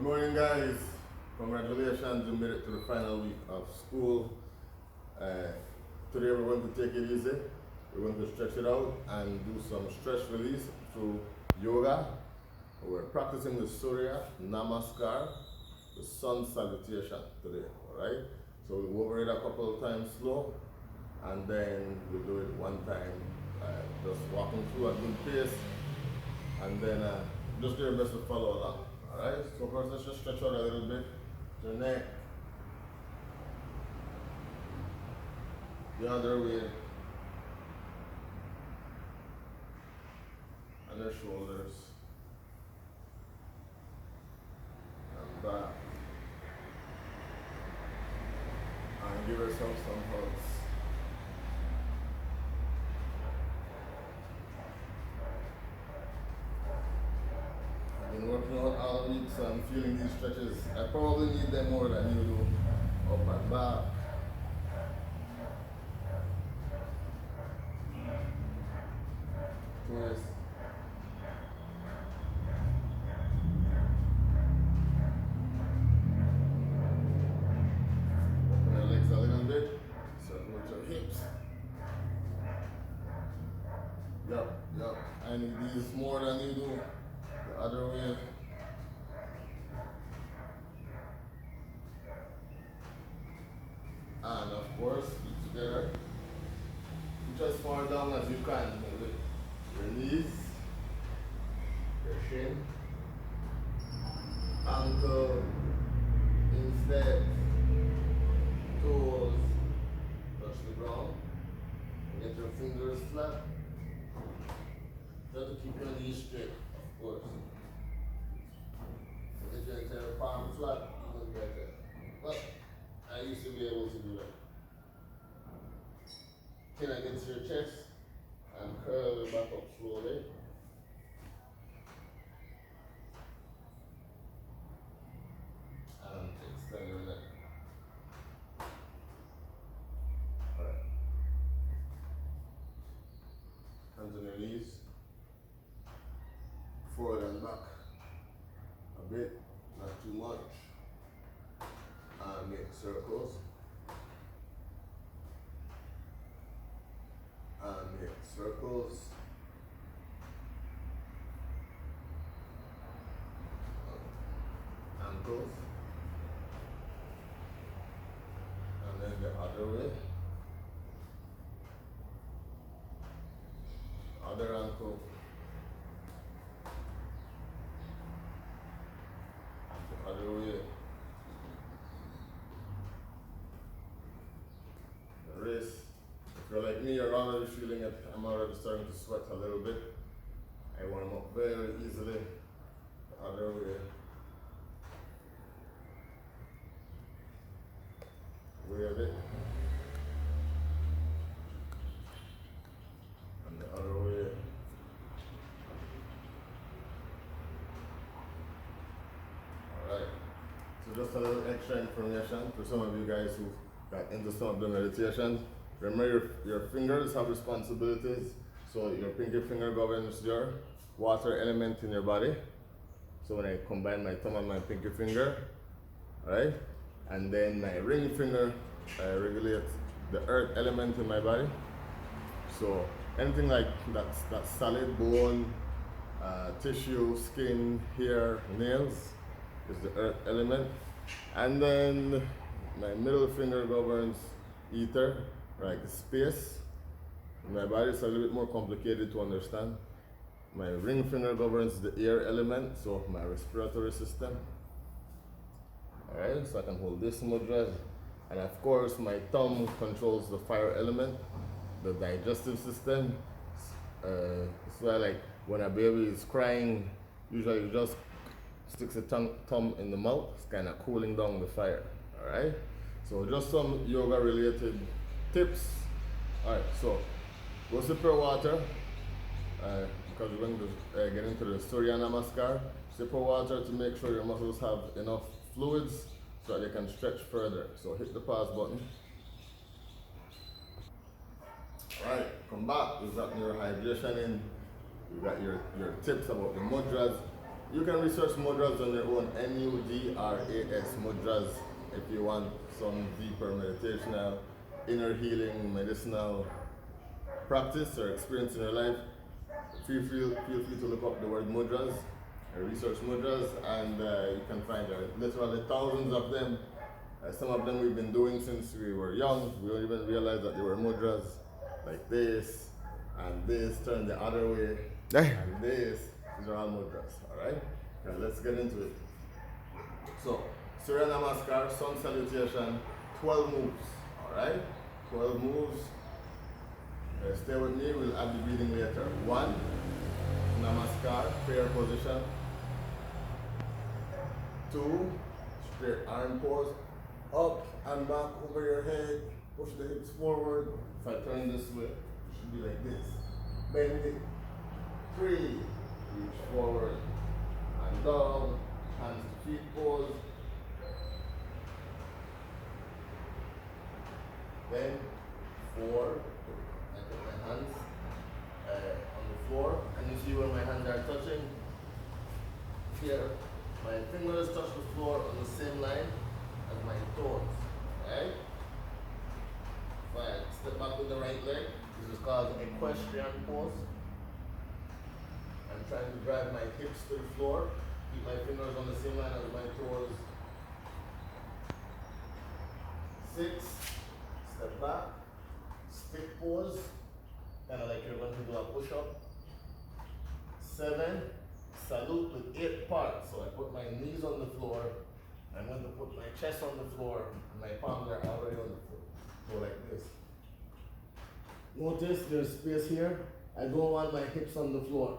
Good morning, guys. Congratulations, you made it to the final week of school. Today we're going to take it easy. We're going to stretch it out and do some stress release through yoga. We're practicing the Surya, Namaskar, the Sun Salutation today, alright? So we'll go over it a couple of times slow, and then we'll do it one time, just walking through a good pace, and then just do your best to follow along. Alright, so first let's just stretch out a little bit. Your neck, the other way, and your shoulders, and back, and give yourself some hugs. I've been working out all week, so I'm feeling these stretches. I probably need them more than you do. Up and back. Twist. Open your legs a little bit. Circle with your hips. Yup. I need these more than you do. The other way. And of course, feet together. Reach as far down as you can with your knees, your shin, ankle, instep, toes, touch the ground. Get your fingers flat. Try to keep your knees straight, of course. Get your entire palm flat, even better. But I used to be able to do that. Chin against your chest and curl it back up slowly. And extend your neck. Alright. Hands on your knees. Forward and back. A bit, not too much. And make circles. And make circles. Ankles. And then the other way. Other ankle. The other way. The wrist. If you're like me, you're already feeling it. I'm already starting to sweat a little bit. I warm up very easily. The other way. Wave it. And the other way. Alright. So just a little extra information for some of you guys who got into some of the meditations. Remember, your fingers have responsibilities. So your pinky finger governs your water element in your body. So when I combine my thumb and my pinky finger, right? And then my ring finger regulates the earth element in my body. So anything like that's solid, bone, tissue, skin, hair, nails is the earth element. And then my middle finger governs ether, like space. In my body it's a little bit more complicated to understand. My ring finger governs the air element, so my respiratory system. Alright, so I can hold this mudra. And of course my thumb controls the fire element, the digestive system. So I like when a baby is crying, usually you just sticks a thumb in the mouth. It's kind of cooling down the fire. Alright, so just some yoga related tips. Alright, so go sip your water because we're going to get into the Surya Namaskar. Sip your water to make sure your muscles have enough fluids so that they can stretch further. So hit the pause button. Alright, come back. We've got your hydration in. We've got your tips about the mudras. You can research mudras on your own, MUDRAS, mudras, if you want some deeper meditational, inner healing, medicinal practice or experience in your life. Feel free to look up the word mudras, research mudras, and you can find there are literally thousands of them. Some of them we've been doing since we were young. We don't even realize that they were mudras, like this, and this, turn the other way, and this. These are all mudras, alright? Okay, let's get into it. So, Surya Namaskar, Sun Salutation, 12 moves, alright? 12 moves. Stay with me, we'll add the breathing later. 1, Namaskar, prayer position. 2, straight arm pose. Up and back over your head. Push the hips forward. If I turn this way, it should be like this. Bend it. 3, reach forward and down. Hands to feet pose. Then 4, I put my hands on the floor. Can you see where my hands are touching? Here, my fingers touch the floor on the same line as my toes. Right? Fine. Step back with the right leg. This is called Equestrian Pose. I'm trying to drive my hips to the floor. Keep my fingers on the same line as my toes. 6, step back, stick pose, kind of like you're going to do a push-up. 7, salute with 8 parts. So I put my knees on the floor. I'm going to put my chest on the floor, and my palms are already on the floor. Go like this. Notice there's space here. I don't want my hips on the floor.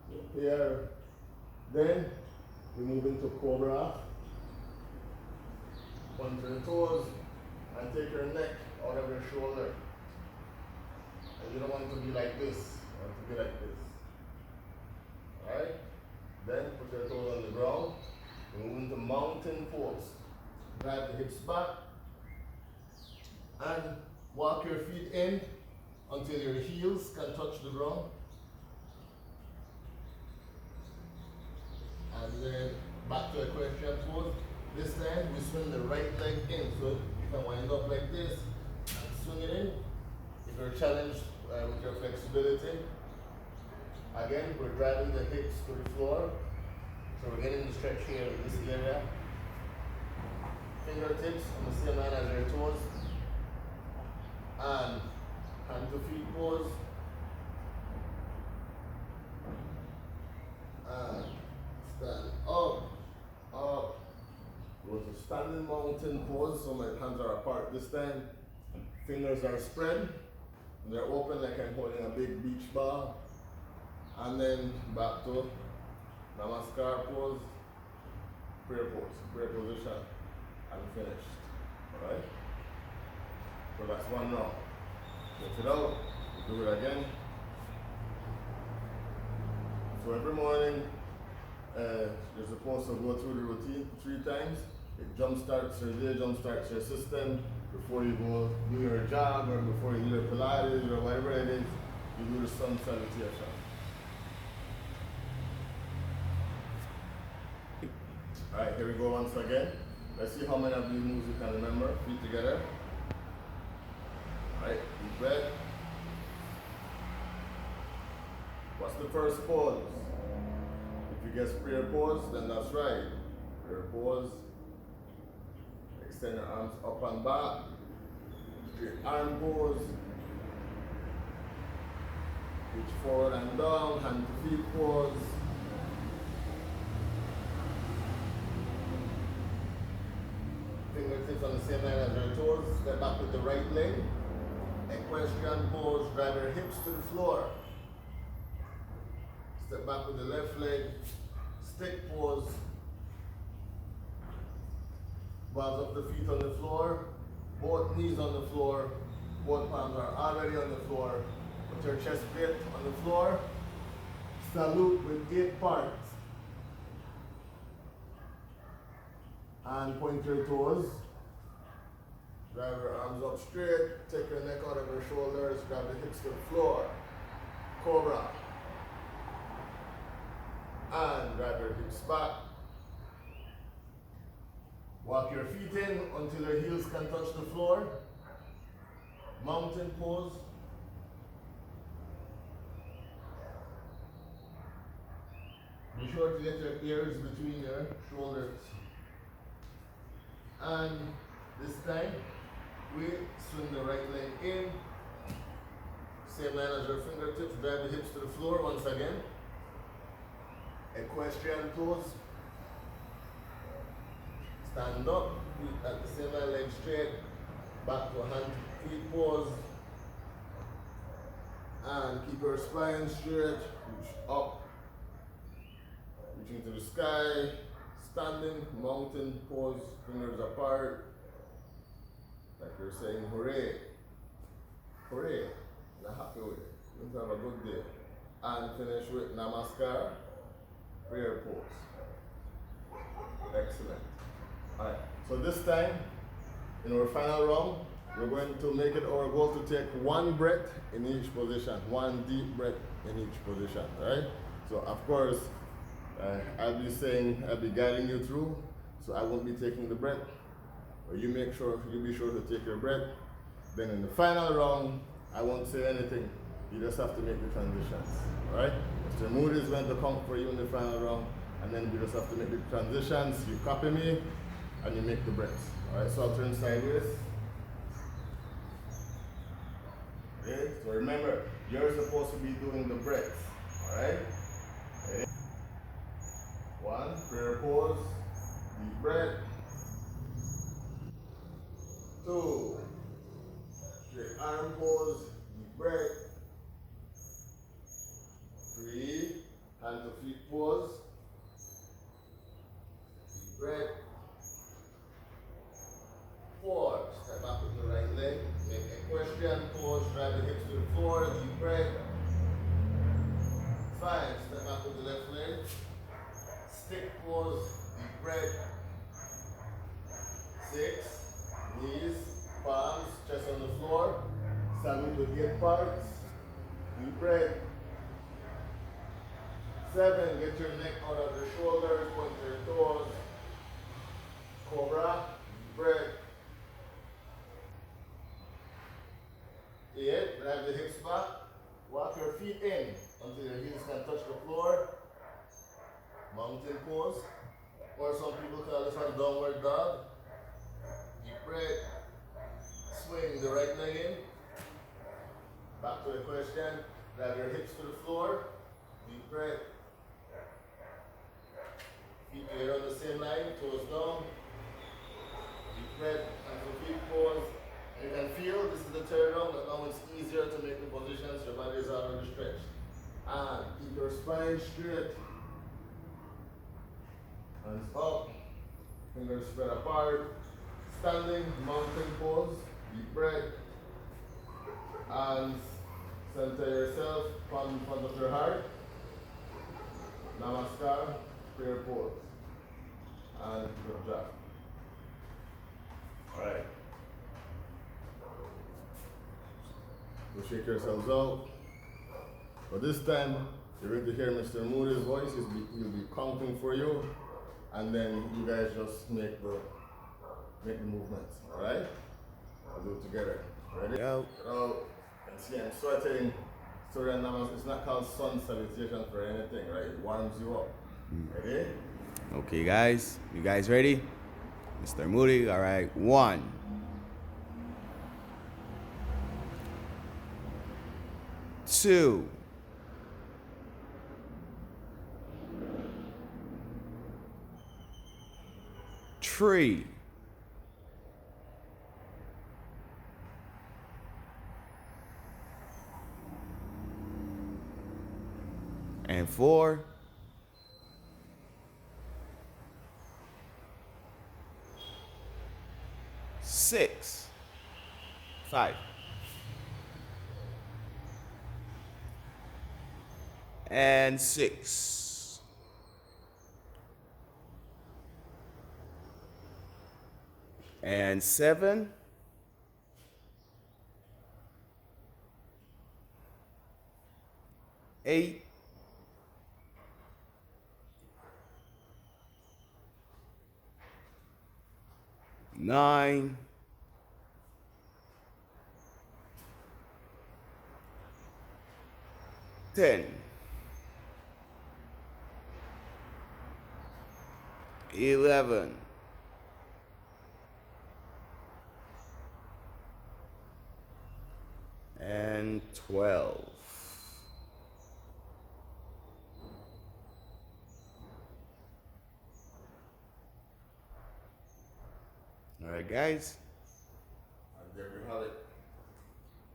So here. Then we move into Cobra. Point your toes and take your neck out of your shoulder. And you don't want it to be like this. You want it to be like this. Alright? Then put your toes on the ground. Move into mountain pose. Drive the hips back. And walk your feet in until your heels can touch the ground. And then back to equestrian pose. This time we swing the right leg in. So you can wind up like this and swing it in. If you're challenged with your flexibility, again we're driving the hips to the floor. So we're getting the stretch here in this area. Fingertips on the same line as your toes. And hand to feet pose. And stand up, up. Go to standing mountain pose. So my hands are apart this time. Fingers are spread. They're open like I'm holding a big beach ball. And then back to Namaskar pose, prayer position, and finished. Alright? So that's one round. Get it out, do it again. So every morning, you're supposed to go through the routine 3 times. It jumpstarts your day, jumpstarts your system. Before you go do your job or before you do your Pilates or whatever it is, you do the Sun Salutation. Alright, here we go once again. Let's see how many of these moves you can remember. Feet together. Alright, deep breath. What's the first pose? If you guess prayer pose, then that's right. Prayer pose. Extend your arms up and back. Straight arm pose. Reach forward and down. Hand to feet pose. Fingertips on the same line as your toes. Step back with the right leg. Equestrian pose. Drive your hips to the floor. Step back with the left leg. Stick pose. Balls of the feet on the floor. Both knees on the floor. Both palms are already on the floor. Put your chest plate on the floor. Salute with 8 parts. And point your toes. Drive your arms up straight. Take your neck out of your shoulders. Grab the hips to the floor. Cobra. drive your hips back. Walk your feet in until your heels can touch the floor. Mountain pose. Be sure to get your ears between your shoulders. And this time, we swing the right leg in. Same line as your fingertips. Drive the hips to the floor once again. Equestrian pose. Stand up, feet at the same line, legs straight. Back to a hand, feet pose. And keep your spine straight. Reach up. Reaching to the sky. Standing, mountain pose, fingers apart. Like you're saying hooray. Hooray. In a happy way. You have a good day. And finish with Namaskar, prayer pose. Excellent. Alright, so this time, in our final round, we're going to make it our goal to take one breath in each position. One deep breath in each position. Alright? So of course, I'll be guiding you through, so I won't be taking the breath. But you be sure to take your breath. Then in the final round, I won't say anything. You just have to make the transitions. Alright? Mr. Moody is going to come for you in the final round, and then we just have to make the transitions. You copy me, and you make the breaths. Alright, so I'll turn sideways. Okay, so remember, you're supposed to be doing the breaths. Alright? Okay. One, prayer pose, deep breath. Two, straight arm pose, deep breath. Three, hand to feet pose, deep breath. Four, step back with the right leg, make equestrian pose, drive the hips to the floor, deep breath. Five, step back with the left leg, stick pose, deep breath. Six, knees, palms, chest on the floor, salute with gate parts, deep breath. Seven, get your neck out of your shoulders, point your toes, Cobra, deep breath. 8, drive the hips back, walk your feet in until your heels can touch the floor. Mountain pose, or some people call this one downward dog. Deep breath, swing the right leg in, back to equestrian, drive your hips to the floor, deep breath. Feet here on the same line, toes down, deep breath, and for feet pose. You can feel this is the third round, but now it's easier to make the positions. Your body is already stretched. And keep your spine straight. Hands up. Fingers spread apart. Standing, mountain pose. Deep breath. And center yourself. Palm in front of your heart. Namaskar. Prayer pose. And good job. Alright. So shake yourselves out. But this time, you're going to hear Mr. Moody's voice. He'll be counting for you. And then you guys just make the movements. Alright? I'll do it together. Ready? Out. And see, I'm sweating. Surya Namaskar. It's not called Sun Salutation for anything, right? It warms you up. Ready? Okay, guys. You guys ready? Mr. Moody. Alright. 1. 2. 3. 4. 6. 5. And 6. And 7. 9, 10, 11, 12. All right, guys. And there we have it.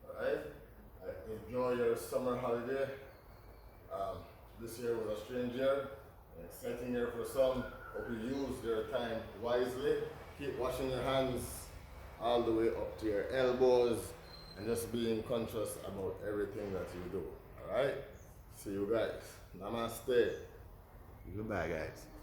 Alright? Enjoy your summer holiday. This year was a strange year, an exciting year for some. Hope you use your time wisely. Keep washing your hands all the way up to your elbows and just being conscious about everything that you do. Alright? See you guys. Namaste. Goodbye, guys.